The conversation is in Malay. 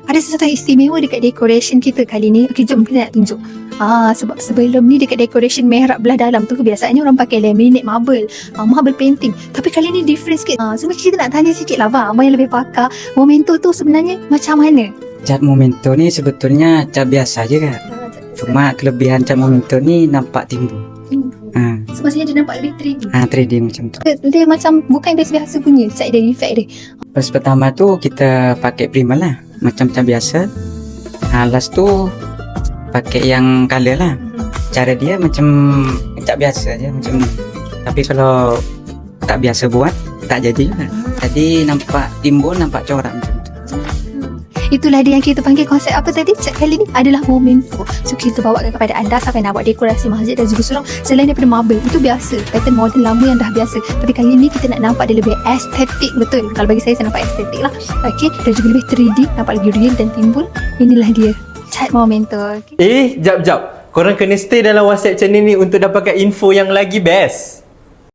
ada sesuatu yang istimewa dekat decoration kita kali ni. Okay, jom kita nak tunjuk. Sebab sebelum ni dekat decoration mihrab belah dalam tu biasanya orang pakai laminate marble, marble painting. Tapi kali ni different sikit. So kita nak tanya sikit lah bang, abang yang lebih pakar, Momento tu sebenarnya macam mana? Cat Momento ni sebetulnya cat biasa je kan. Cuma kelebihan cat Momento ni nampak timbul. So maksudnya dia nampak lebih 3D. 3D macam tu. Dia macam bukan biasa-biasa punya cat dia, effect dia. Pas pertama tu kita pakai primer lah, macam cat biasa. Last tu pakai yang color lah. Cara dia macam cat biasa je macam ni. Tapi kalau tak biasa buat tak jadi lah. Jadi nampak timbul, nampak corak macam tu. Itulah dia yang kita panggil konsep apa tadi? Cat kali ni adalah Momento. So kita bawakan kepada anda sampai nak buat dekorasi masjid dan juga surau. Selain daripada marble, itu biasa, pattern modern lama yang dah biasa. Tapi kali ni kita nak nampak dia lebih estetik. Betul, kalau bagi saya nampak estetik lah. Okay, dan juga lebih 3D, nampak lebih real dan timbul. Inilah dia Cat Momento. Jap. Korang kena stay dalam WhatsApp channel ni untuk dapatkan info yang lagi best.